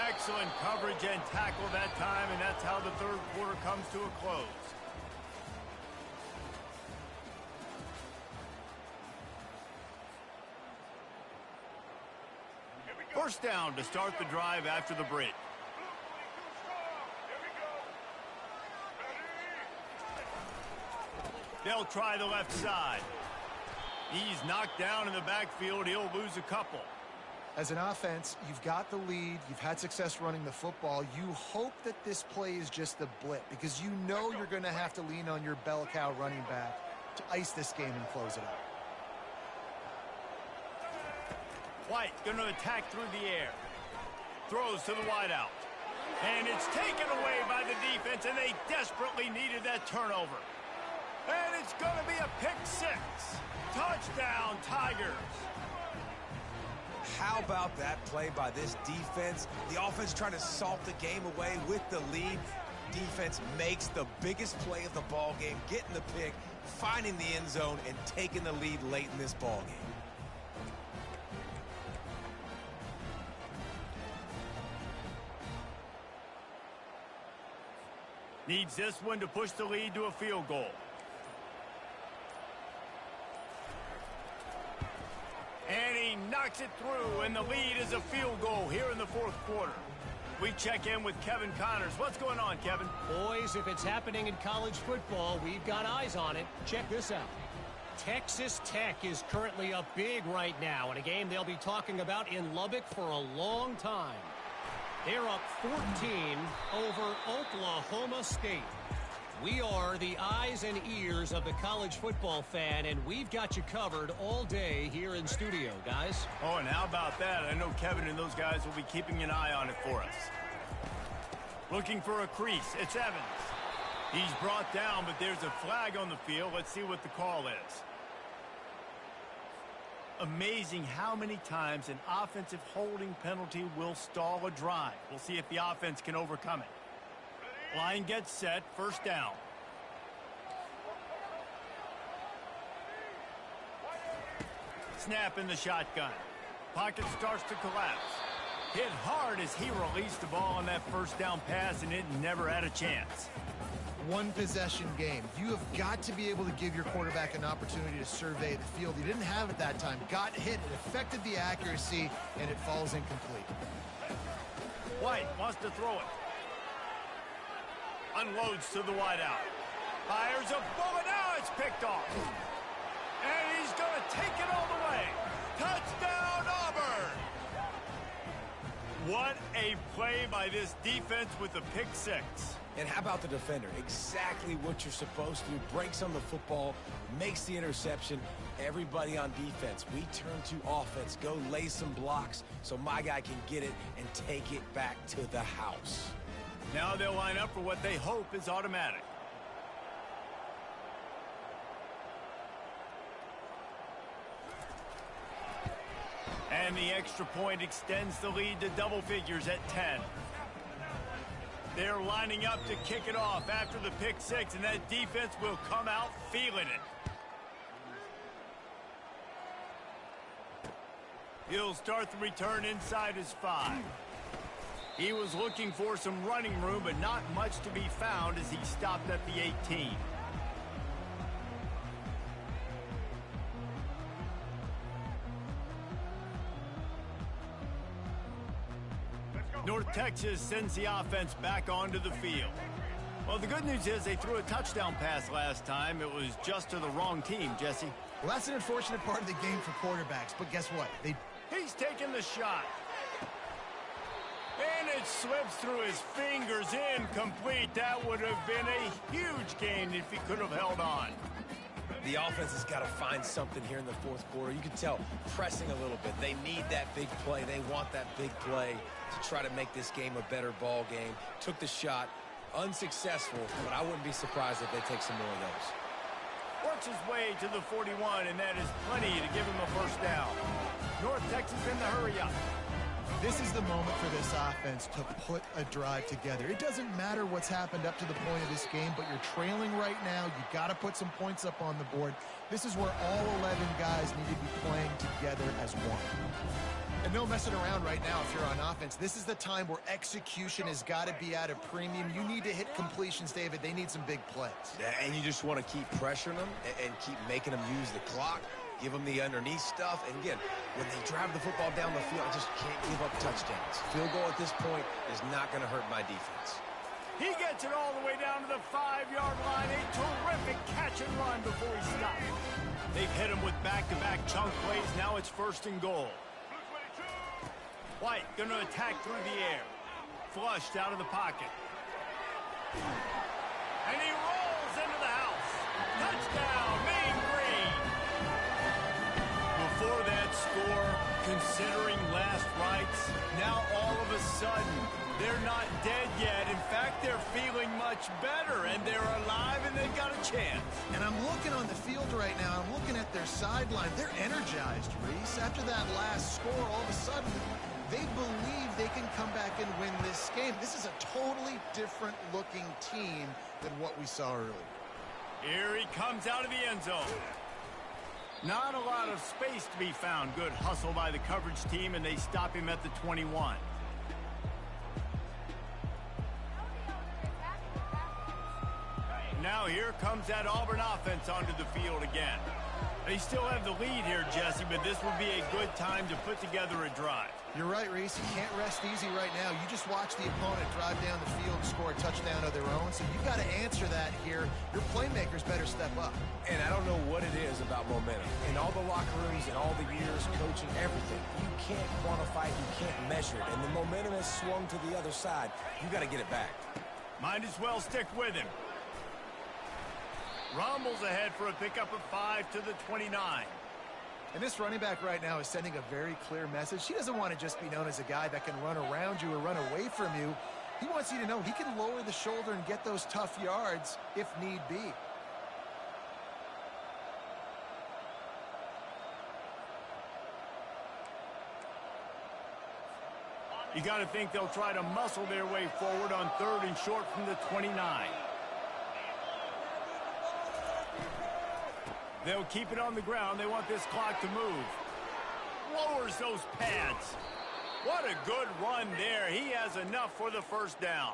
Excellent coverage and tackle that time, and that's how the 3rd quarter comes to a close. First down to start the drive after the break. They'll try the left side. He's knocked down in the backfield. He'll lose a couple. As an offense, you've got the lead. You've had success running the football. You hope that this play is just a blip because you know you're going to have to lean on your bell cow running back to ice this game and close it out. White going to attack through the air. Throws to the wideout. And it's taken away by the defense, and they desperately needed that turnover. And it's going to be a pick 6. Touchdown, Tigers. How about that play by this defense? The offense trying to salt the game away with the lead. Defense makes the biggest play of the ball game, getting the pick, finding the end zone, and taking the lead late in this ball game. Needs this one to push the lead to a field goal. And he knocks it through, and the lead is a field goal here in the 4th quarter. We check in with Kevin Connors. What's going on, Kevin? Boys, if it's happening in college football, we've got eyes on it. Check this out. Texas Tech is currently up big right now in a game they'll be talking about in Lubbock for a long time. They're up 14 over Oklahoma State. We are the eyes and ears of the college football fan, and we've got you covered all day here in studio, guys. Oh, and how about that? I know Kevin and those guys will be keeping an eye on it for us. Looking for a crease. It's Evans. He's brought down, but there's a flag on the field. Let's see what the call is. Amazing how many times an offensive holding penalty will stall a drive. We'll see if the offense can overcome it. Line gets set, first down. Snap in the shotgun. Pocket starts to collapse. Hit hard as he released the ball on that first down pass, and it never had a chance. One possession game. You have got to be able to give your quarterback an opportunity to survey the field. He didn't have it that time. Got hit. It affected the accuracy, and it falls incomplete. White wants to throw it. Unloads to the wideout. Fires a bullet. Now it's picked off. And he's going to take it all the way. Touchdown, Auburn! What a play by this defense with the pick 6. And how about the defender? Exactly what you're supposed to do. Breaks on the football, makes the interception. Everybody on defense, we turn to offense. Go lay some blocks so my guy can get it and take it back to the house. Now they'll line up for what they hope is automatic. And the extra point extends the lead to double figures at 10. They're lining up to kick it off after the pick 6, and that defense will come out feeling it. He'll start the return inside his 5. He was looking for some running room, but not much to be found as he stopped at the 18. North Texas sends the offense back onto the field. Well, the good news is they threw a touchdown pass last time. It was just to the wrong team, Jesse. Well, that's an unfortunate part of the game for quarterbacks, but guess what? He's taking the shot. And it slips through his fingers, incomplete. That would have been a huge gain if he could have held on. The offense has got to find something here in the fourth quarter. You can tell pressing a little bit. They need that big play. They want that big play to try to make this game a better ball game. Took the shot, unsuccessful, but I wouldn't be surprised if they take some more of those. Works his way to the 41, and that is plenty to give him a first down. North Texas in the hurry up. This is the moment for this offense to put a drive together. It doesn't matter what's happened up to the point of this game, but you're trailing right now. You got to put some points up on the board. This is where all 11 guys need to be playing together as one. And no messing around right now if you're on offense. This is the time where execution has got to be at a premium. You need to hit completions, David. They need some big plays. Yeah, and you just want to keep pressuring them and keep making them use the clock. Give them the underneath stuff. And again, when they drive the football down the field, I just can't give up touchdowns. Field goal at this point is not going to hurt my defense. He gets it all the way down to the 5-yard line. A terrific catch and run before he stopped. They've hit him with back-to-back chunk plays. Now it's 1st and goal. White going to attack through the air. Flushed out of the pocket. And he rolls into the house. Touchdown, Mean Green. Before that score, considering last rites, now all of a sudden, they're not dead yet. In fact, they're feeling much better, and they're alive, and they've got a chance. And I'm looking on the field right now. I'm looking at their sideline. They're energized, Reese. After that last score, all of a sudden, they believe they can come back and win this game. This is a totally different-looking team than what we saw earlier. Here he comes out of the end zone. Not a lot of space to be found. Good hustle by the coverage team, and they stop him at the 21. Now here comes that Auburn offense onto the field again. They still have the lead here, Jesse, but this would be a good time to put together a drive. You're right, Reese. You can't rest easy right now. You just watch the opponent drive down the field and score a touchdown of their own, so you've got to answer that here. Your playmakers better step up. And I don't know what it is about momentum. In all the locker rooms and all the years, coaching, everything, you can't quantify it, you can't measure it. And the momentum has swung to the other side. You got to get it back. Might as well stick with him. Rumbles ahead for a pickup of 5 to the 29. And this running back right now is sending a very clear message. He doesn't want to just be known as a guy that can run around you or run away from you. He wants you to know he can lower the shoulder and get those tough yards if need be. You got to think they'll try to muscle their way forward on 3rd and short from the 29. They'll keep it on the ground. They want this clock to move. Lowers those pads. What a good run there. He has enough for the first down.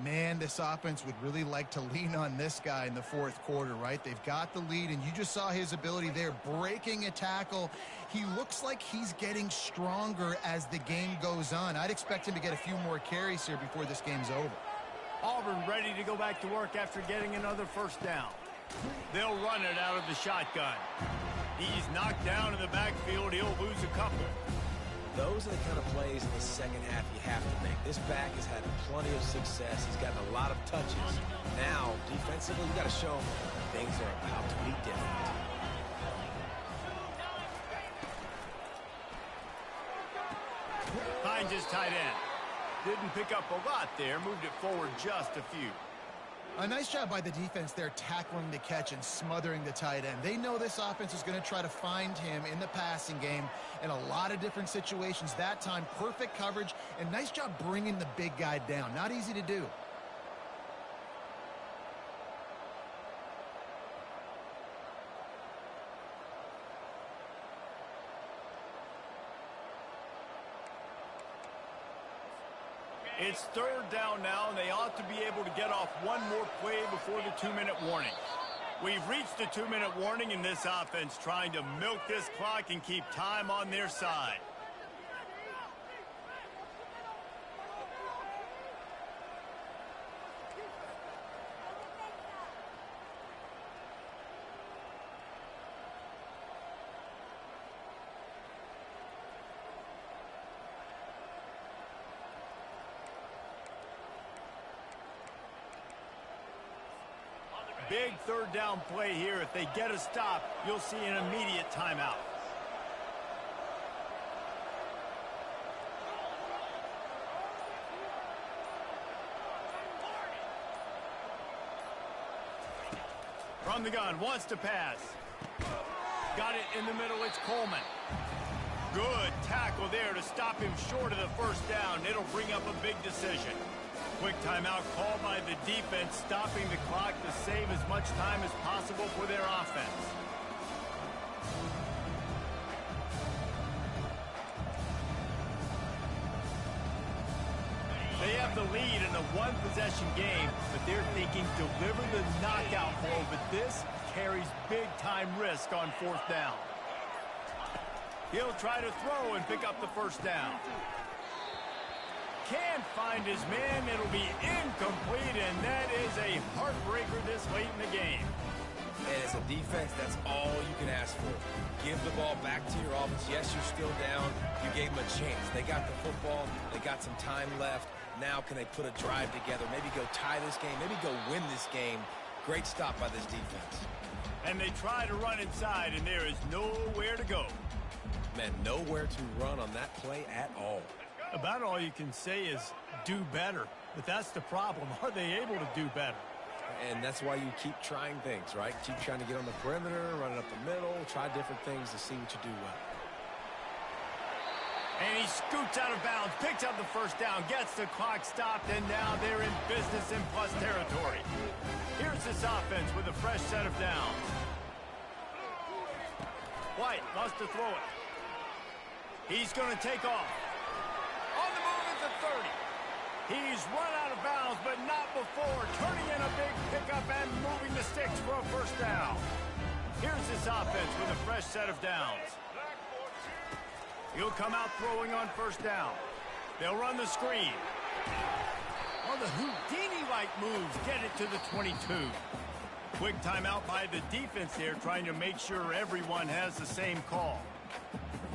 Man, this offense would really like to lean on this guy in the fourth quarter, right? They've got the lead, and you just saw his ability there, breaking a tackle. He looks like he's getting stronger as the game goes on. I'd expect him to get a few more carries here before this game's over. Auburn ready to go back to work after getting another first down. They'll run it out of the shotgun. He's knocked down in the backfield. He'll lose a couple. Those are the kind of plays in the second half you have to make. This back has had plenty of success. He's gotten a lot of touches. Now, defensively, you got to show him things are about to be different. Finds his tight end. Didn't pick up a lot there. Moved it forward just a few. A nice job by the defense there, tackling the catch and smothering the tight end. They know this offense is going to try to find him in the passing game in a lot of different situations. That time, perfect coverage, and nice job bringing the big guy down. Not easy to do. It's 3rd down now, and they ought to be able to get off one more play before the 2-minute warning. We've reached the 2-minute warning in this offense, trying to milk this clock and keep time on their side. big third down play here. If they get a stop, you'll see an immediate timeout. From the gun, wants to pass. Got it in the middle, it's Coleman. Good tackle there to stop him short of the first down. It'll bring up a big decision. Quick timeout called by the defense, stopping the clock to save as much time as possible for their offense. They have the lead in a one-possession game, but they're thinking deliver the knockout blow, but this carries big-time risk on fourth down. He'll try to throw and pick up the first down. Can't find his man. It'll be incomplete, and that is a heartbreaker this late in the game. And as a defense, that's all you can ask for. Give the ball back to your offense. Yes, you're still down. You gave them a chance. They got the football. They got some time left. Now can they put a drive together? Maybe go tie this game. Maybe go win this game. Great stop by this defense. And they try to run inside, and there is nowhere to go. Man, nowhere to run on that play at all. About all you can say is do better. But that's the problem. Are they able to do better? And that's why you keep trying things, right? Keep trying to get on the perimeter, run it up the middle, try different things to see what you do well. And he scoots out of bounds, picks up the first down, gets the clock stopped, and now they're in business in plus territory. Here's this offense with a fresh set of downs. White wants to throw it. He's going to take off. On the move at the 30. He's run out of bounds, but not before. Turning in a big pickup and moving the sticks for a first down. Here's this offense with a fresh set of downs. He'll come out throwing on first down. They'll run the screen. Oh, the Houdini-like moves get it to the 22. Quick timeout by the defense there, trying to make sure everyone has the same call.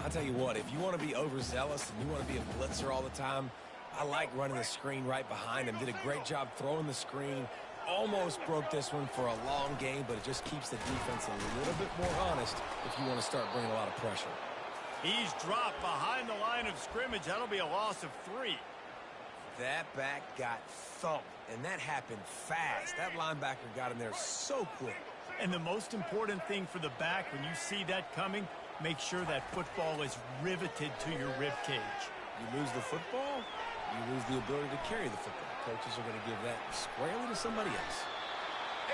I'll tell you what, if you want to be overzealous and you want to be a blitzer all the time, I like running the screen right behind him. Did a great job throwing the screen. Almost broke this one for a long game, but it just keeps the defense a little bit more honest if you want to start bringing a lot of pressure. He's dropped behind the line of scrimmage. That'll be a loss of 3. That back got thumped, and that happened fast. That linebacker got in there so quick. And the most important thing for the back, when you see that coming, make sure that football is riveted to your rib cage. You lose the football, you lose the ability to carry the football. Coaches are going to give that squarely to somebody else.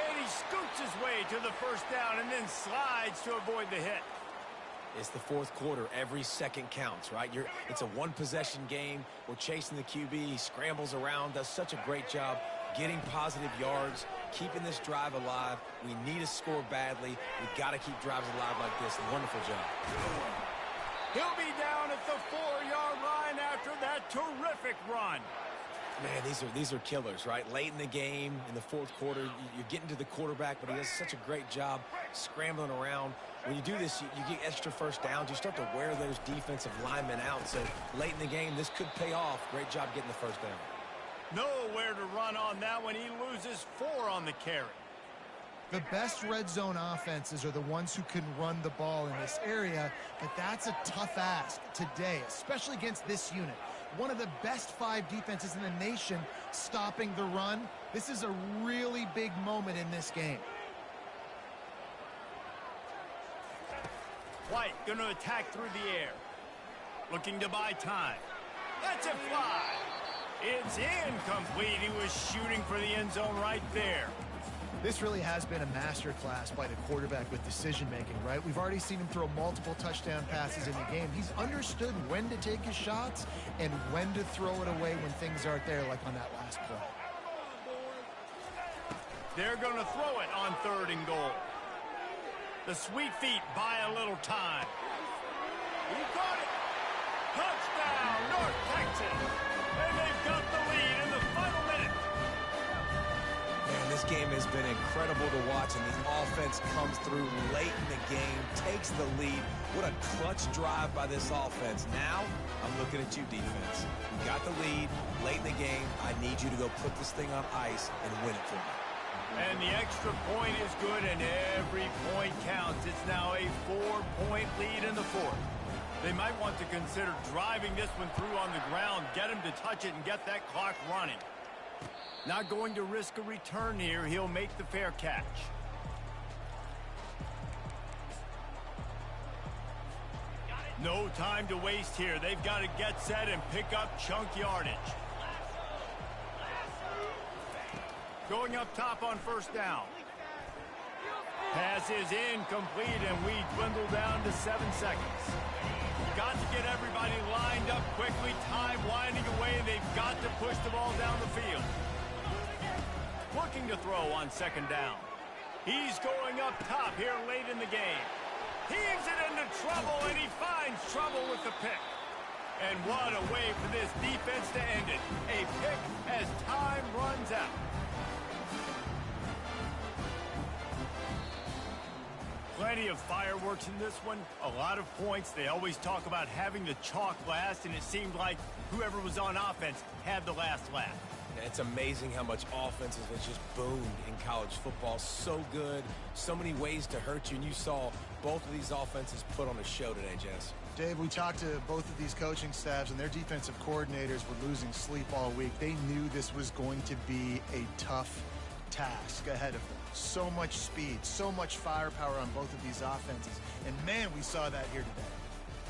And he scoots his way to the first down and then slides to avoid the hit. It's the fourth quarter. Every second counts, right? It's a one-possession game. We're chasing the QB. He scrambles around, does such a great job getting positive yards, keeping this drive alive. We need to score badly. We've got to keep drives alive like this. Wonderful job. He'll be down at the 4-yard line after that terrific run. Man, these are killers, right? Late in the game, in the fourth quarter, you're getting to the quarterback, but he does such a great job scrambling around. When you do this, you get extra first downs. You start to wear those defensive linemen out. So late in the game, this could pay off. Great job getting the first down. Nowhere to run on that one. He loses 4 on the carry. The best red zone offenses are the ones who can run the ball in this area, but that's a tough ask today, especially against this unit. One of the best 5 defenses in the nation stopping the run. This is a really big moment in this game. White going to attack through the air. Looking to buy time. That's a fly. It's incomplete. He was shooting for the end zone right there. This really has been a masterclass by the quarterback with decision-making, right? We've already seen him throw multiple touchdown passes in the game. He's understood when to take his shots and when to throw it away when things aren't there, like on that last play. They're going to throw it on 3rd and goal. The Sweet Feet buy a little time. He caught it. Touchdown, North Texas. And they've got the lead in the final minute. Man, this game has been incredible to watch, and this offense comes through late in the game, takes the lead. What a clutch drive by this offense. Now, I'm looking at you, defense. You got the lead late in the game. I need you to go put this thing on ice and win it for me. And the extra point is good, and every point counts. It's now a 4-point lead in the fourth. They might want to consider driving this one through on the ground, get him to touch it, and get that clock running. Not going to risk a return here. He'll make the fair catch. No time to waste here. They've got to get set and pick up chunk yardage. Going up top on first down. Pass is incomplete, and we dwindle down to 7 seconds. Got to get everybody lined up quickly. Time winding away, and they've got to push the ball down the field. Looking to throw on second down. He's going up top here late in the game. Heaves it into trouble, and he finds trouble with the pick. And what a way for this defense to end it. A pick as time runs out. Plenty of fireworks in this one. A lot of points. They always talk about having the chalk last, and it seemed like whoever was on offense had the last laugh. It's amazing how much offenses have just boomed in college football. So good, so many ways to hurt you, and you saw both of these offenses put on a show today, Jess. Dave, we talked to both of these coaching staffs, and their defensive coordinators were losing sleep all week. They knew this was going to be a tough task ahead of them. So much speed, so much firepower on both of these offenses, and man, we saw that here today.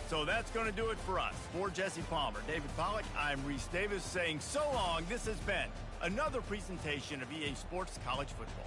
So that's going to do it for us. For Jesse Palmer, David Pollack, I'm Reese Davis saying so long. This has been another presentation of EA Sports College Football.